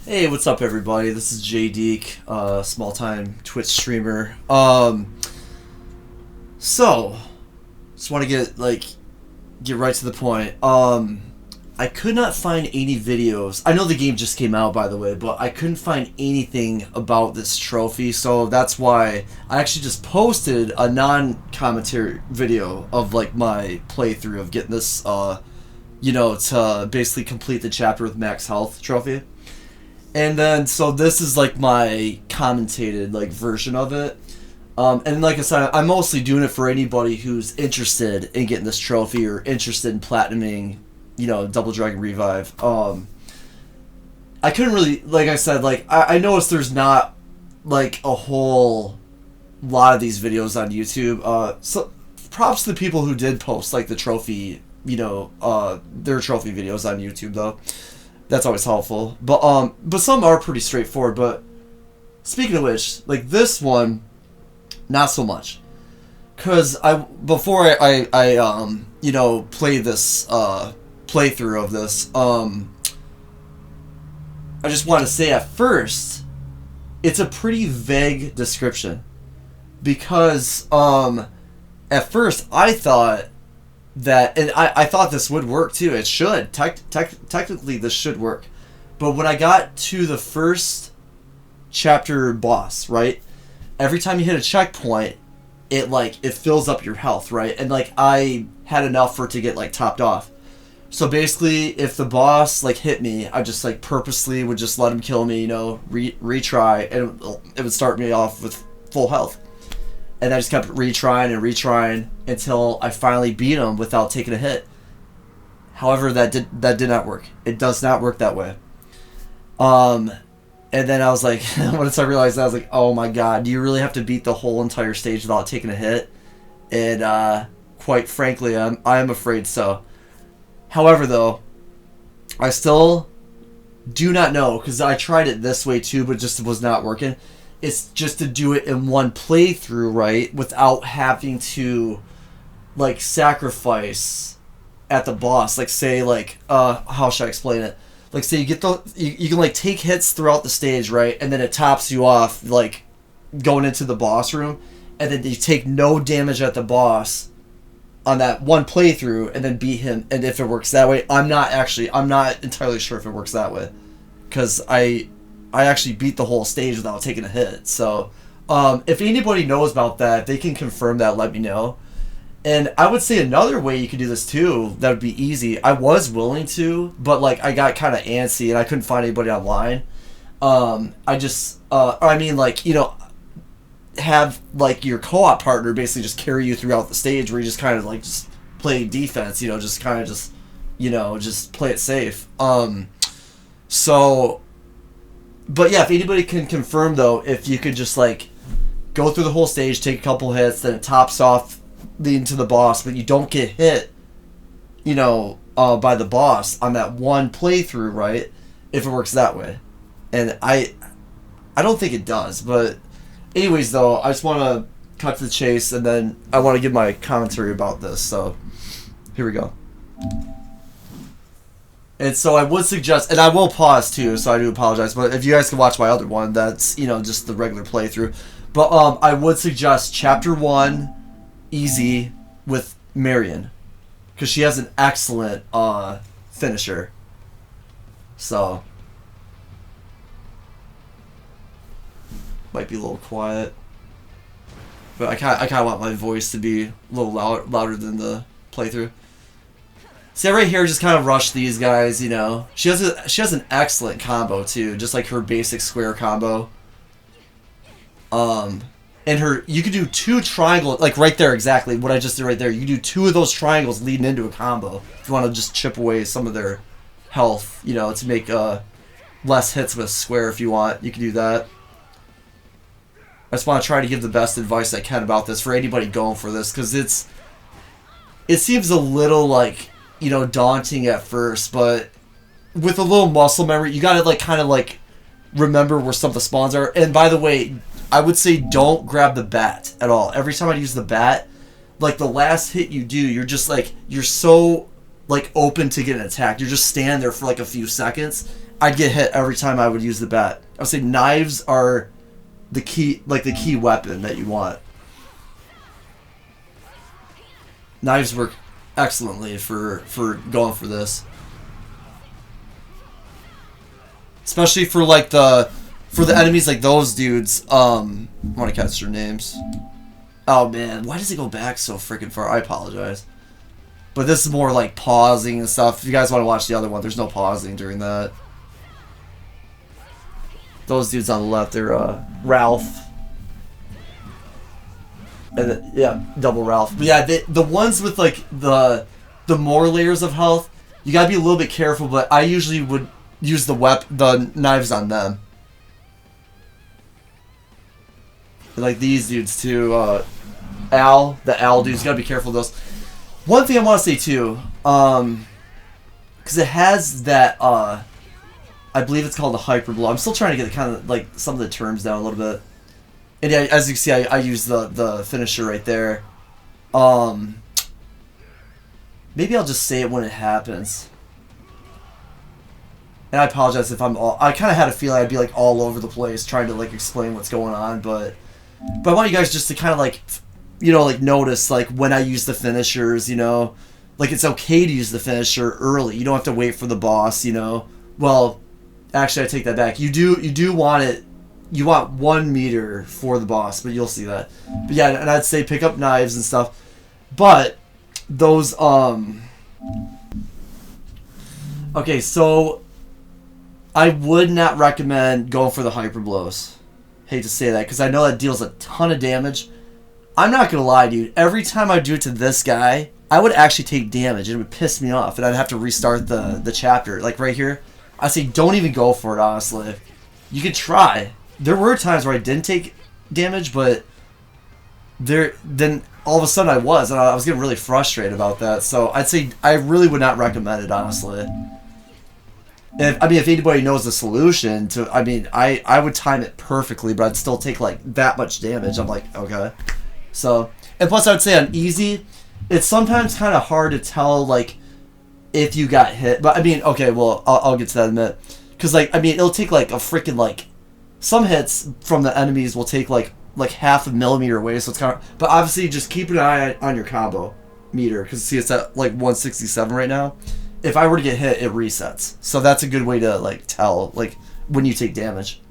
Hey, what's up, everybody? This is JDeek, small-time Twitch streamer. So just want to get right to the point. I could not find any videos. I know the game just came out, by the way, but I couldn't find anything about this trophy. So that's why I actually just posted a non-commentary video of like my playthrough of getting this, to basically complete the chapter with max health trophy. And then, so this is like my commentated like version of it. And like I said, I'm mostly doing it for anybody who's interested in getting this trophy or interested in platinuming, Double Dragon Revive. I couldn't really, like I said, like I noticed there's not like a whole lot of these videos on YouTube. So props to the people who did post like the trophy, their trophy videos on YouTube though. That's always helpful. But some are pretty straightforward. But speaking of which, like this one, not so much. Cause before I play this playthrough of this, I just want to say at first, it's a pretty vague description, because at first I thought that, and I thought this would work too. It should. Technically, this should work. But when I got to the first chapter boss, right? Every time you hit a checkpoint, it fills up your health, right? And like I had enough for it to get like topped off. So basically, if the boss like hit me, I just like purposely would just let him kill me, retry, and it would start me off with full health. And I just kept retrying until I finally beat him without taking a hit. However, that did not work. It does not work that way. And then I was like, once I realized that, I was like, oh my god, do you really have to beat the whole entire stage without taking a hit? And quite frankly, I am afraid so. However, though, I still do not know, because I tried it this way too, but it just was not working. It's just to do it in one playthrough, right? Without having to, like, sacrifice at the boss. Like, say, like, how should I explain it? Like, say you get you can, like, take hits throughout the stage, right? And then it tops you off, like, going into the boss room. And then you take no damage at the boss on that one playthrough and then beat him. And if it works that way, I'm not entirely sure if it works that way. Because I actually beat the whole stage without taking a hit. So, if anybody knows about that, if they can confirm that, let me know. And I would say another way you could do this too, that would be easy. I was willing to, but like I got kind of antsy and I couldn't find anybody online. Have like your co-op partner basically just carry you throughout the stage, where you just kind of like just play defense, just kind of just play it safe. But yeah, if anybody can confirm though, if you could just like go through the whole stage, take a couple hits, then it tops off leading to the boss, but you don't get hit, by the boss on that one playthrough, right? If it works that way. And I don't think it does, but anyways though, I just want to cut to the chase, and then I want to give my commentary about this, so here we go. And so I would suggest, and I will pause too, so I do apologize, but if you guys can watch my other one, that's, just the regular playthrough. But I would suggest Chapter 1, easy, with Marion, because she has an excellent finisher. So, might be a little quiet, but I kind of want my voice to be a little louder than the playthrough. See, right here, just kind of rush these guys, She has an excellent combo, too, just like her basic square combo. And you could do 2 triangles, like right there, exactly, what I just did right there. You can do 2 of those triangles leading into a combo, if you want to just chip away some of their health, to make less hits with a square if you want. You can do that. I just want to try to give the best advice I can about this for anybody going for this, because it seems a little, like, daunting at first, but with a little muscle memory, you gotta like kind of like remember where some of the spawns are. And by the way, I would say don't grab the bat at all. Every time I use the bat, like the last hit you do, you're just like, you're so like open to get an attack. You're just standing there for like a few seconds. I'd get hit every time I would use the bat. I would say knives are the key weapon that you want. Knives work excellently for going for this. Especially for like the enemies like those dudes. I want to catch their names. Oh man, why does it go back so freaking far? I apologize. But this is more like pausing and stuff. If you guys want to watch the other one, there's no pausing during that. Those dudes on the left, they're Ralph. And then, yeah, double Ralph. But yeah, the ones with like the more layers of health, you gotta be a little bit careful. But I usually would use the knives on them. Like these dudes too. The Al dudes, gotta be careful of those. One thing I want to say too, because it has that, I believe it's called the hyper blow. I'm still trying to get kind of like some of the terms down a little bit. And yeah, as you can see, I use the finisher right there. Maybe I'll just say it when it happens. And I apologize if I kind of had a feeling I'd be like all over the place trying to like explain what's going on, but I want you guys just to kind of like, like notice like when I use the finishers, like it's okay to use the finisher early. You don't have to wait for the boss, Well, actually I take that back. You do want it. You want 1 meter for the boss, but you'll see that. But yeah, and I'd say pick up knives and stuff. But those okay, so I would not recommend going for the hyper blows. Hate to say that because I know that deals a ton of damage. I'm not gonna lie, dude. Every time I do it to this guy, I would actually take damage. It would piss me off, and I'd have to restart the chapter. Like right here, I say don't even go for it. Honestly, you could try. There were times where I didn't take damage, but then all of a sudden I was, and I was getting really frustrated about that. So I'd say I really would not recommend it, honestly. If anybody knows the solution to, I would time it perfectly, but I'd still take like that much damage. I'm like, okay. So, and plus I would say on easy, it's sometimes kind of hard to tell like if you got hit. But okay, well I'll get to that in a minute. Because like it'll take like a freaking like some hits from the enemies will take like half a millimeter away. So it's kind of, but obviously just keep an eye on your combo meter because see it's at like 167 right now. If I were to get hit, it resets. So that's a good way to like tell like when you take damage.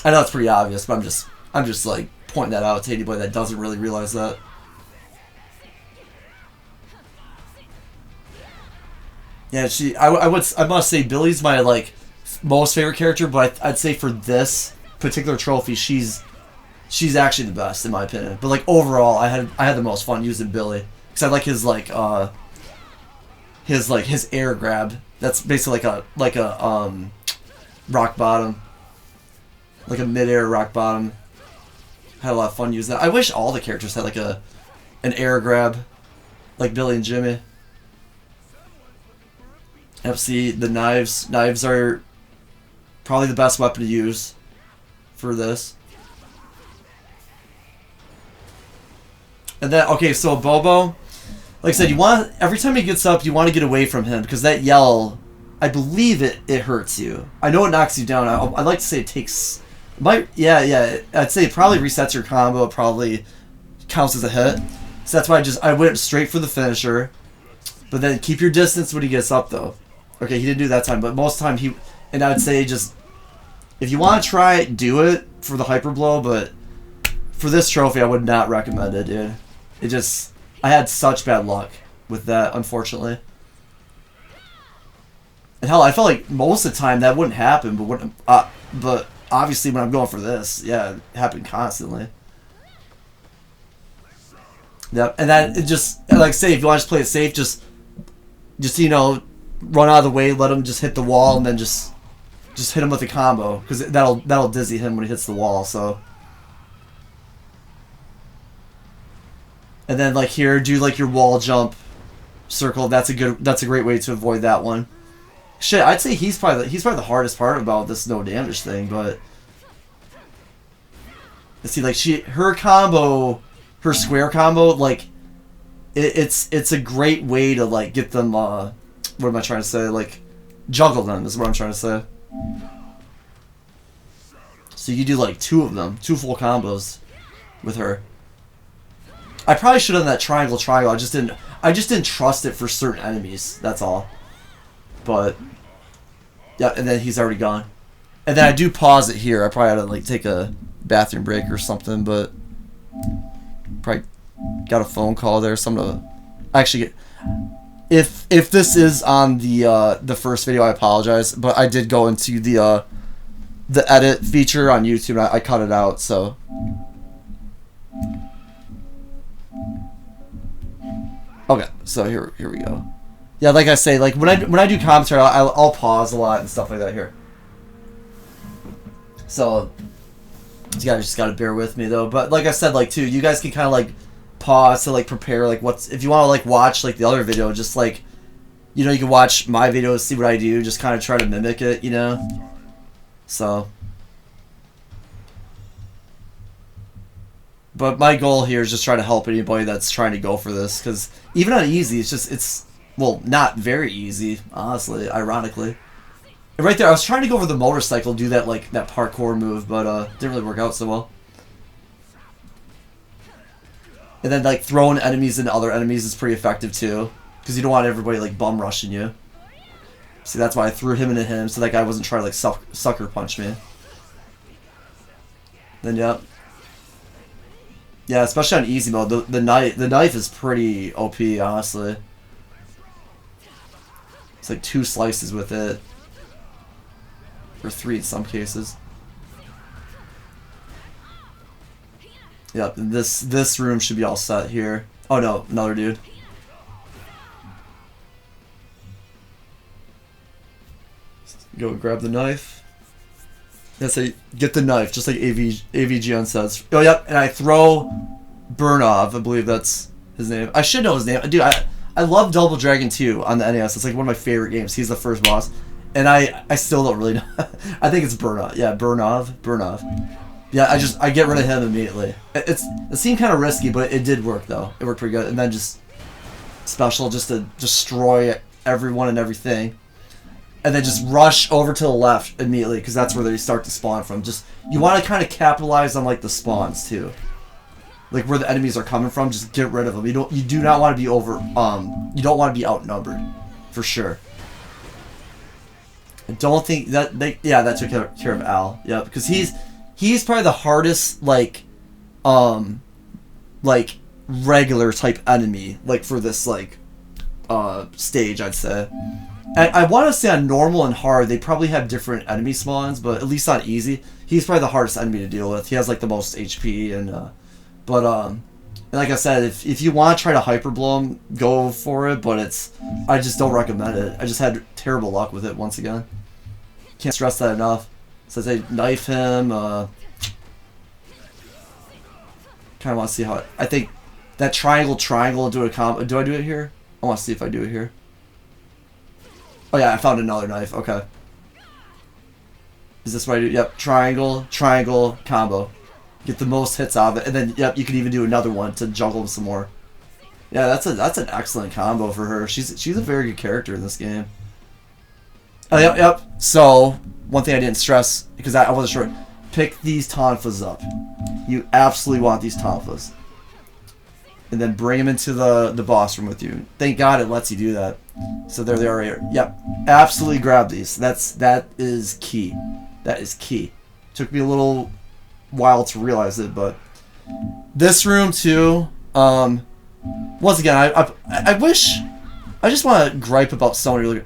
I know it's pretty obvious, but I'm just like pointing that out to anybody that doesn't really realize that. Yeah, I must say Billy's my like most favorite character, but I'd say for this particular trophy, she's actually the best in my opinion. But like overall, I had the most fun using Billy. Cause I like his air grab. That's basically like a rock bottom, like a mid-air rock bottom. Had a lot of fun using that. I wish all the characters had like an air grab, like Billy and Jimmy. Yep. See the knives. Knives are probably the best weapon to use for this. And then okay, so Bobo. Like I said, you want every time he gets up, you want to get away from him because that yell, I believe it hurts you. I know it knocks you down. I'd like to say it takes, yeah. I'd say it probably resets your combo. It probably counts as a hit. So that's why I went straight for the finisher. But then keep your distance when he gets up though. Okay, he didn't do that time, but most of the time and I'd say just if you want to try it, do it for the hyper blow. But for this trophy, I would not recommend it, dude. It just. I had such bad luck with that, unfortunately. And hell, I felt like most of the time that wouldn't happen, but obviously when I'm going for this, yeah, it happened constantly. Yep, and then it just like say if you want to just play it safe, just run out of the way, let him just hit the wall, and then just hit him with a combo because that'll dizzy him when he hits the wall. So. And then like here, do like your wall jump circle. That's a great way to avoid that one. Shit, I'd say he's probably the hardest part about this no damage thing, but let's see, like her square combo, like it's a great way to like get them. What am I trying to say? Like juggle them is what I'm trying to say. So you do like 2 of them, 2 full combos with her. I probably should have done that triangle. I just didn't trust it for certain enemies. That's all. But yeah, and then he's already gone. And then I do pause it here. I probably had to like take a bathroom break or something, but probably got a phone call there. Something to actually get. If this is on the first video, I apologize, but I did go into the edit feature on YouTube. And I cut it out, so. Okay, so here we go. Yeah, like I say, like when I do commentary, I'll pause a lot and stuff like that here. So you guys just gotta bear with me though. But like I said, like too, you guys can kind of like pause to like prepare like what's if you want to like watch like the other video, just like you know you can watch my videos, see what I do, just kind of try to mimic it, you know. So. But my goal here is just try to help anybody that's trying to go for this, because even on easy, it's well, not very easy, honestly, ironically. And right there, I was trying to go over the motorcycle, do that like that parkour move, but didn't really work out so well. And then like throwing enemies into other enemies is pretty effective too, because you don't want everybody like bum rushing you. See, that's why I threw him into him, so that guy wasn't trying to like sucker punch me. Then yep. Yeah, especially on easy mode, the knife is pretty OP, honestly. It's like 2 slices with it, or 3 in some cases. Yep, this room should be all set here. Oh no, another dude. Go grab the knife. Yeah, say get the knife, just like AVGN says. Oh yep, and I throw Burnov, I believe that's his name. I should know his name. Dude, I love Double Dragon 2 on the NES. It's like one of my favorite games. He's the first boss. And I still don't really know. I think it's Burnov. Yeah, Burnov. Yeah, I get rid of him immediately. It seemed kind of risky, but it did work though. It worked pretty good. And then just special just to destroy everyone and everything. And then just rush over to the left immediately, because that's where they start to spawn from. Just you want to kind of capitalize on like the spawns too, like where the enemies are coming from. Just get rid of them. You do not want to be you don't want to be outnumbered, for sure. I don't think that that took care of Al. Yeah, because he's probably the hardest like regular type enemy like for this like stage, I'd say. I want to say on normal and hard, they probably have different enemy spawns, but at least on easy, he's probably the hardest enemy to deal with. He has like the most HP, and like I said, if you want to try to hyper blow him, go for it. But I just don't recommend it. I just had terrible luck with it once again. Can't stress that enough. So they knife him. Kind of want to see how I think that triangle and do a combo. Do I do it here? I want to see if I do it here. Oh yeah, I found another knife. Okay. Is this what I do? Yep. Triangle, combo. Get the most hits out of it, and then yep, you can even do another one to juggle him some more. Yeah, that's an excellent combo for her. She's a very good character in this game. Oh yep. So one thing I didn't stress because I wasn't sure. Pick these tonfas up. You absolutely want these tonfas. And then bring them into the boss room with you. Thank God it lets you do that. So there they are right here. Yep. Absolutely grab these. That is key. That is key. Took me a little while to realize it, but this room too, once again, I wish, I just want to gripe about Sony.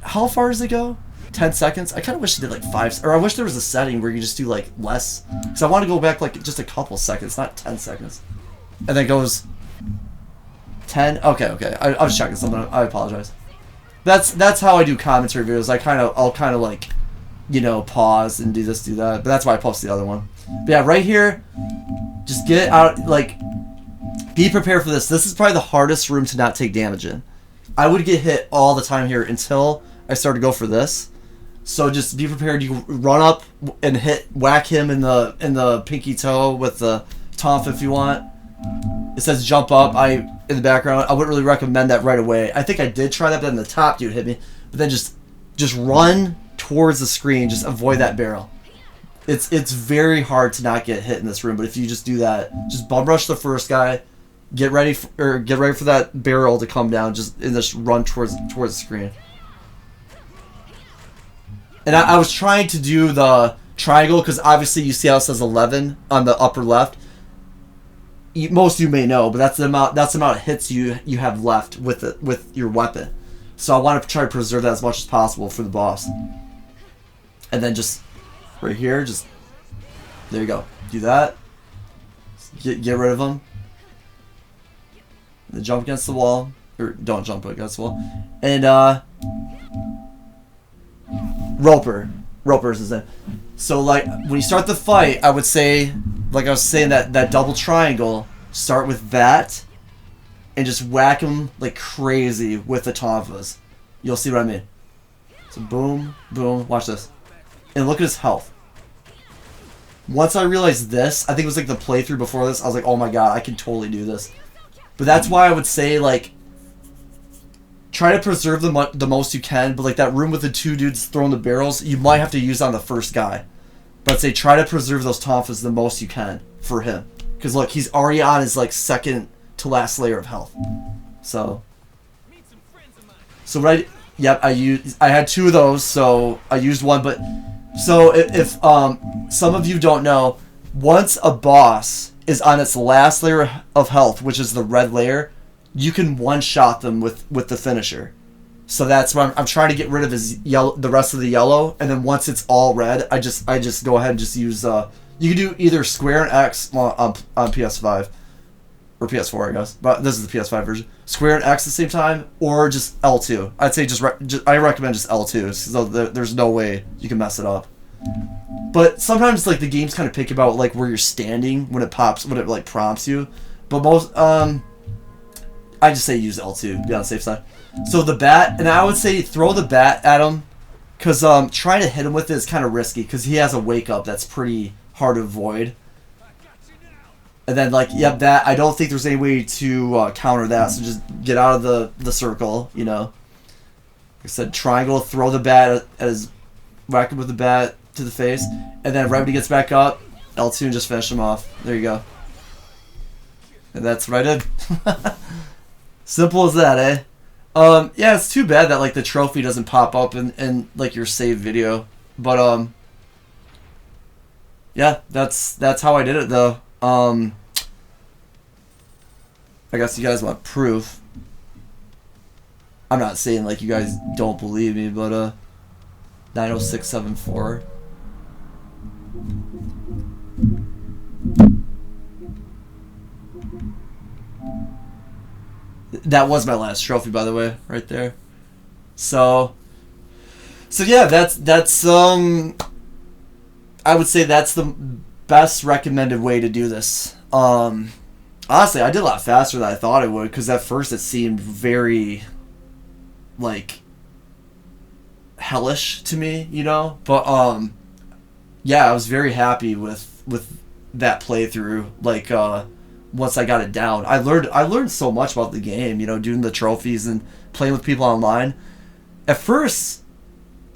How far does it go? 10 seconds? I kind of wish it did like 5, or I wish there was a setting where you just do like less, because I want to go back like just a couple seconds, not 10 seconds. And then it goes 10. Okay. I was checking something. I apologize. That's how I do commentary videos. I'll kind of like, you know, pause and do this, do that. But that's why I posted the other one. But yeah, right here, just get out. Like, be prepared for this. This is probably the hardest room to not take damage in. I would get hit all the time here until I started to go for this. So just be prepared. You run up and whack him in the pinky toe with the tonf if you want. It says jump up. In the background. I wouldn't really recommend that right away. I think I did try that, but then the top dude hit me. But then just run towards the screen. Just avoid that barrel. It's very hard to not get hit in this room. But if you just do that, just bum rush the first guy. Get ready for that barrel to come down. Just run towards the screen. And I was trying to do the triangle because obviously you see how it says 11 on the upper left. Most of you may know, but that's the amount of hits you have left with your weapon. So I want to try to preserve that as much as possible for the boss. And then just right here, just there you go. Do that. Get rid of them. Then jump against the wall, or don't jump against the wall. And Roper's his name. So like when you start the fight, I would say, like I was saying, that double triangle, start with that and just whack him like crazy with the tonfas. You'll see what I mean. So boom, boom, watch this. And look at his health. Once I realized this, I think it was like the playthrough before this, I was like, oh my god, I can totally do this. But that's why I would say, like, try to preserve the most you can, but like that room with the two dudes throwing the barrels, you might have to use on the first guy. But I'd say try to preserve those tonfas the most you can for him. Because look, he's already on his like second to last layer of health. So right, yep, I had two of those, so I used one. But so if some of you don't know, once a boss is on its last layer of health, which is the red layer, you can one-shot them with the finisher. So that's what I'm trying to get rid of his yellow, the rest of the yellow, and then once it's all red, I just go ahead and just use you can do either square and X on PS5 or PS4, I guess, but this is the PS5 version. Square and X at the same time, or just L2. I'd say I recommend just L2, so there's no way you can mess it up. But sometimes like the game's kind of picky about like where you're standing when it like prompts you. But most I just say use L2, be on the safe side. So the bat, and I would say throw the bat at him, because trying to hit him with it is kind of risky because he has a wake up that's pretty hard to avoid. And then like yep, that I don't think there's any way to counter that. So just get out of the circle, you know. Like I said, triangle, throw the bat at his, whack him with the bat to the face, and then right when he gets back up, L2 and just finish him off. There you go. And that's what I did. Simple as that, eh? Yeah, it's too bad that like the trophy doesn't pop up in like your saved video. But yeah, that's how I did it though. I guess you guys want proof. I'm not saying like you guys don't believe me, but 90674. That was my last trophy, by the way, right there. So yeah, that's I would say that's the best recommended way to do this. Honestly, I did a lot faster than I thought it would, because at first it seemed very like hellish to me, you know. But yeah, I was very happy with that playthrough. Like once I got it down, I learned so much about the game, you know, doing the trophies and playing with people online. At first,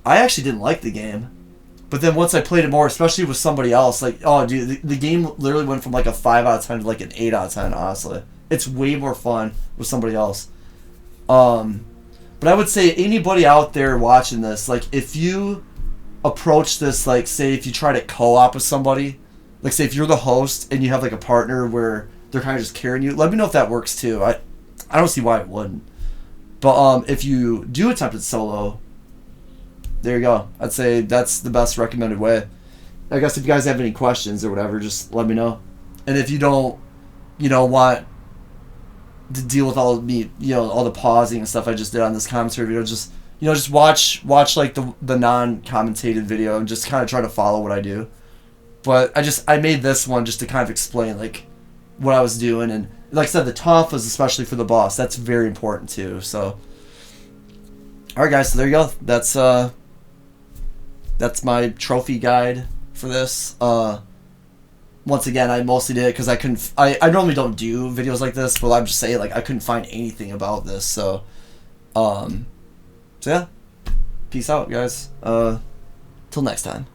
I actually didn't like the game, but then once I played it more, especially with somebody else, like, oh dude, the game literally went from like a 5 out of 10 to like an 8 out of 10. Honestly, it's way more fun with somebody else. But I would say anybody out there watching this, like if you approach this, like say if you try to co-op with somebody, like say if you're the host and you have like a partner where they're kind of just carrying you, let me know if that works too. I don't see why it wouldn't. But if you do attempt it solo, there you go. I'd say that's the best recommended way. I guess if you guys have any questions or whatever, just let me know. And if you don't, you know, want to deal with all the pausing and stuff I just did on this commentary video, just watch like the non-commentated video and just kind of try to follow what I do. But I made this one just to kind of explain like what I was doing, and like I said, the tonfas, especially for the boss, that's very important too. So alright guys, so there you go. That's my trophy guide for this. once again, I mostly did it because I couldn't. I normally don't do videos like this, but I'm just saying, like, I couldn't find anything about this. So yeah, peace out, guys. Till next time.